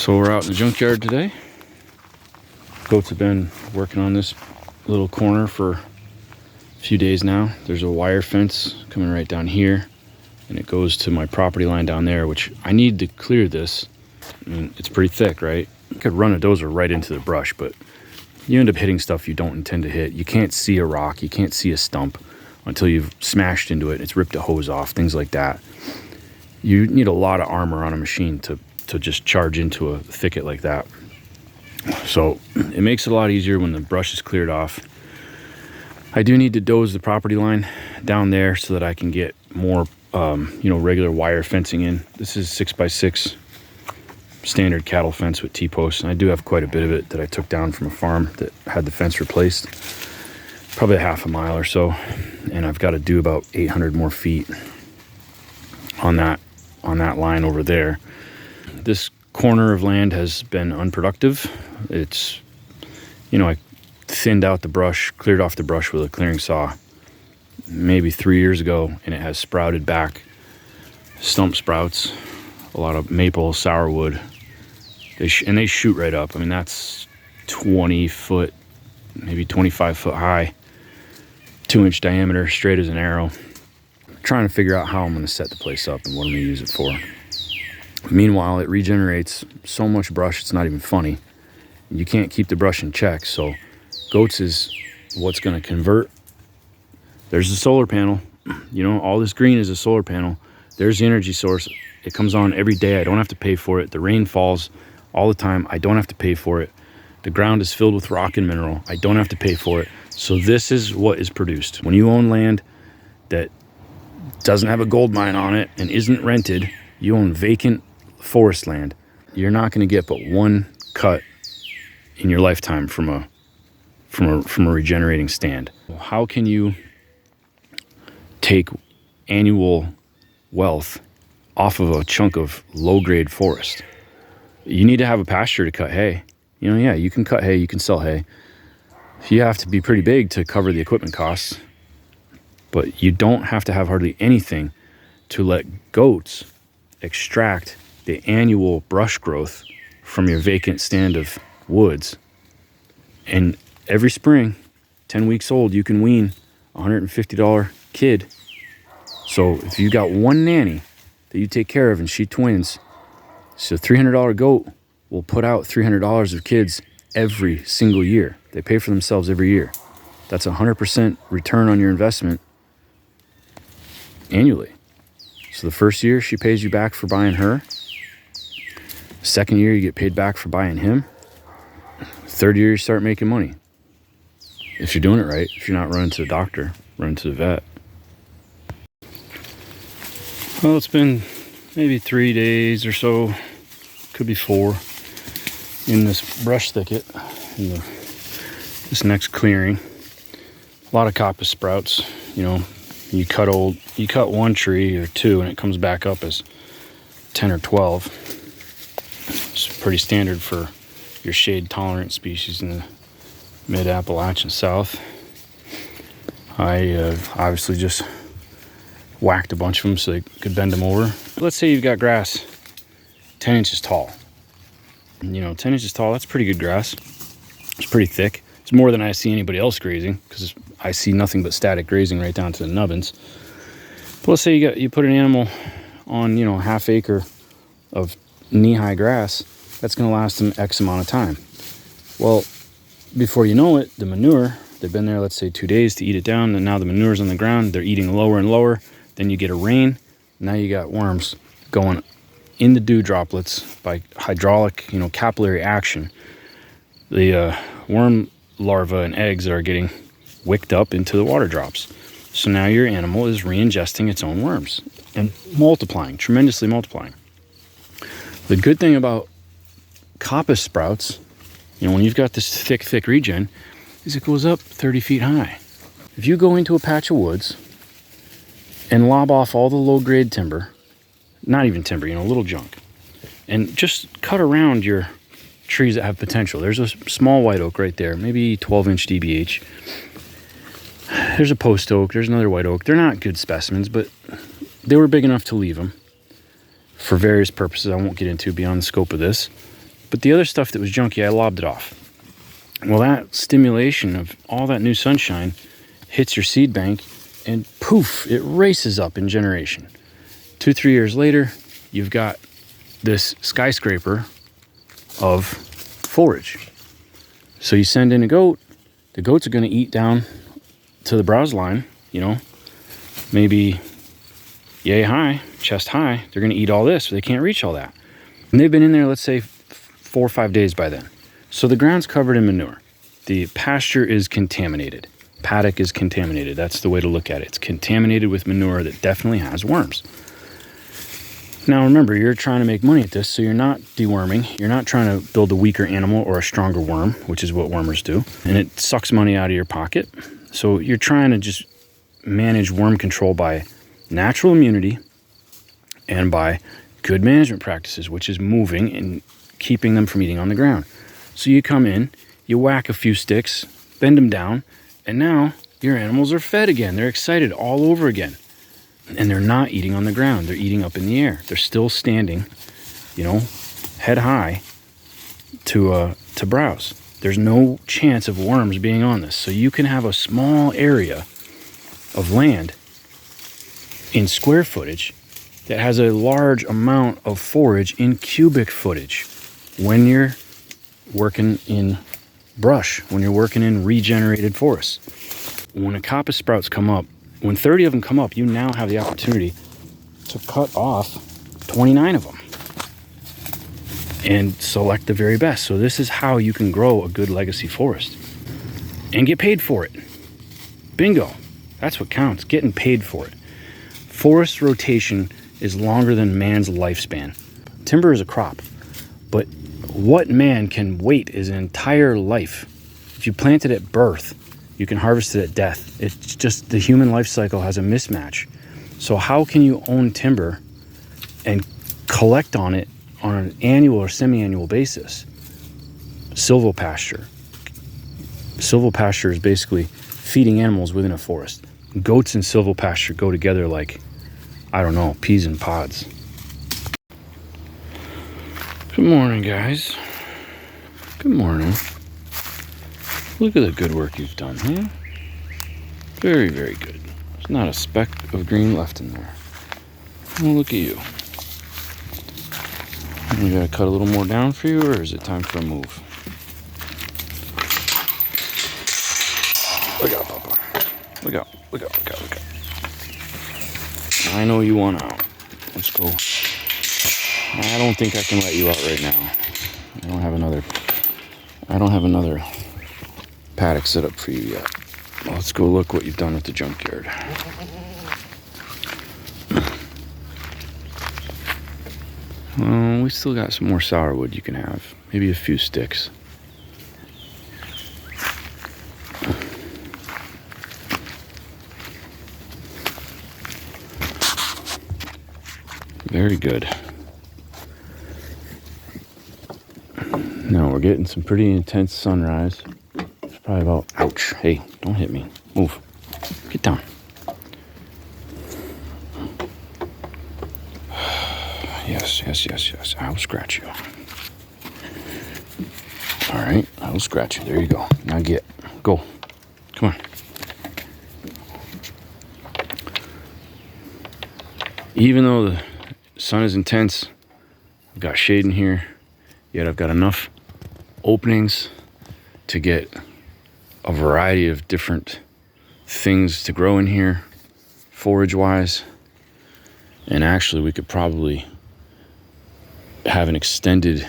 So we're out in the junkyard today. Goats have been working on this little corner for a few days now. There's a wire fence coming right down here, and it goes to my property line down there, which I need to clear this. I mean, it's pretty thick, right? You could run a dozer right into the brush, but you end up hitting stuff you don't intend to hit. You can't see a rock, you can't see a stump until you've smashed into it. It's ripped a hose off, things like that. You need a lot of armor on a machine to just charge into a thicket like that. So it makes it a lot easier when the brush is cleared off. I do need to doze the property line down there so that I can get more regular wire fencing in. This is 6x6 standard cattle fence with T-posts, and I do have quite a bit of it that I took down from a farm that had the fence replaced, probably a half a mile or so, and I've got to do about 800 more feet on that line over there. This corner of land has been unproductive. It's, I thinned out the brush, cleared off the brush with a clearing saw maybe 3 years ago, and it has sprouted back stump sprouts, a lot of maple, sourwood. They shoot right up. I mean, that's 20 foot, maybe 25 foot high, 2-inch diameter, straight as an arrow. I'm trying to figure out how I'm going to set the place up and what I'm going to use it for. Meanwhile, it regenerates so much brush, it's not even funny. You can't keep the brush in check, so goats is what's going to convert. There's the solar panel. All this green is a solar panel. There's the energy source. It comes on every day. I don't have to pay for it. The rain falls all the time. I don't have to pay for it. The ground is filled with rock and mineral. I don't have to pay for it. So this is what is produced. When you own land that doesn't have a gold mine on it and isn't rented, you own vacant forest land. You're not going to get but one cut in your lifetime from a regenerating stand. How can you take annual wealth off of a chunk of low-grade forest? You need to have a pasture to cut hay. You can cut hay, you can sell hay. You have to be pretty big to cover the equipment costs, but you don't have to have hardly anything to let goats extract the annual brush growth from your vacant stand of woods. And every spring, 10 weeks old, you can wean a $150 kid. So if you got one nanny that you take care of and she twins, so $300 goat will put out $300 of kids every single year. They pay for themselves every year. That's 100% return on your investment annually. So the first year she pays you back for buying her. Second year you get paid back for buying him. Third year you start making money. If you're doing it right, if you're not running to the doctor, running to the vet. Well, it's been maybe 3 days or so, could be 4, in this brush thicket, in this next clearing. A lot of coppice sprouts. You cut one tree or two and it comes back up as 10 or 12. It's pretty standard for your shade tolerant species in the mid-Appalachian South. I obviously just whacked a bunch of them so they could bend them over. Let's say you've got grass 10 inches tall. 10 inches tall, that's pretty good grass. It's pretty thick. It's more than I see anybody else grazing, because I see nothing but static grazing right down to the nubbins. But let's say you put an animal on, a half acre of knee-high grass. That's going to last them X amount of time. Well, before you know it, the manure, they've been there, let's say 2 days to eat it down, and now the manure's on the ground. They're eating lower and lower. Then you get a rain. Now you got worms going in the dew droplets by hydraulic, capillary action. The worm larvae and eggs are getting wicked up into the water drops. So now your animal is re-ingesting its own worms and multiplying, tremendously multiplying. The good thing about coppice sprouts, when you've got this thick regen, is it goes up 30 feet high. If you go into a patch of woods and lob off all the low-grade timber, not even timber, little junk, and just cut around your trees that have potential. There's a small white oak right there, maybe 12-inch DBH. There's a post oak, there's another white oak. They're not good specimens, but they were big enough to leave them for various purposes I won't get into beyond the scope of this. But the other stuff that was junky, I lobbed it off. Well, that stimulation of all that new sunshine hits your seed bank, and poof, it races up in generation. 2-3 years later, you've got this skyscraper of forage. So you send in a goat, the goats are going to eat down to the browse line, you know, maybe yay high, chest high. They're going to eat all this, so they can't reach all that. And they've been in there, let's say, 4 or 5 days by then. So the ground's covered in manure. The pasture is contaminated. Paddock is contaminated. That's the way to look at it. It's contaminated with manure that definitely has worms. Now remember, you're trying to make money at this, so you're not deworming. You're not trying to build a weaker animal or a stronger worm, which is what wormers do. And it sucks money out of your pocket. So you're trying to just manage worm control by natural immunity and by good management practices, which is moving and keeping them from eating on the ground. So you come in, you whack a few sticks, bend them down, and now your animals are fed again. They're excited all over again. And they're not eating on the ground. They're eating up in the air. They're still standing, you know, head high to browse. There's no chance of worms being on this. So you can have a small area of land in square footage that has a large amount of forage in cubic footage when you're working in brush, when you're working in regenerated forests. When a coppice sprouts come up, when 30 of them come up, you now have the opportunity to cut off 29 of them and select the very best. So this is how you can grow a good legacy forest and get paid for it. Bingo. That's what counts, getting paid for it. Forest rotation is longer than man's lifespan. Timber is a crop, but what man can wait his entire life? If you plant it at birth, you can harvest it at death. It's just the human life cycle has a mismatch. So how can you own timber and collect on it on an annual or semi-annual basis? Silvopasture. Silvopasture is basically feeding animals within a forest. Goats and silvopasture go together like, I don't know, peas and pods. Good morning, guys. Good morning. Look at the good work you've done, huh? Very, very good. There's not a speck of green left in there. Oh, look at you. We gotta cut a little more down for you, or is it time for a move? Look out, Papa. Look out, look out, look out, look out. I know you want out. Let's go. I don't think I can let you out right now. I don't have another paddock set up for you yet. Well, let's go look what you've done with the junkyard. We still got some more sourwood you can have. Maybe a few sticks. Very good. Now we're getting some pretty intense sunrise. It's probably about, ouch, hey, don't hit me. Move. Get down. Yes. I'll scratch you. All right, I'll scratch you. There you go. Now go. Come on. Even though the sun is intense, I've got shade in here, yet I've got enough openings to get a variety of different things to grow in here, forage-wise. And actually, we could probably have an extended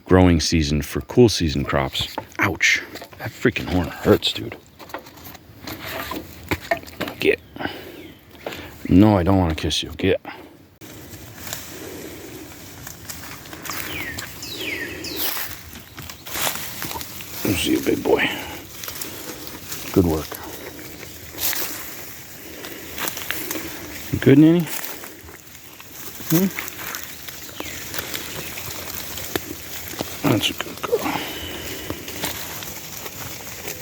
growing season for cool season crops. Ouch. That freaking horn hurts, dude. Get. No, I don't want to kiss you. Get. Let's see you, big boy. Good work. You good, Nanny? That's a good girl.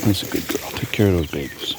That's a good girl. Take care of those babies.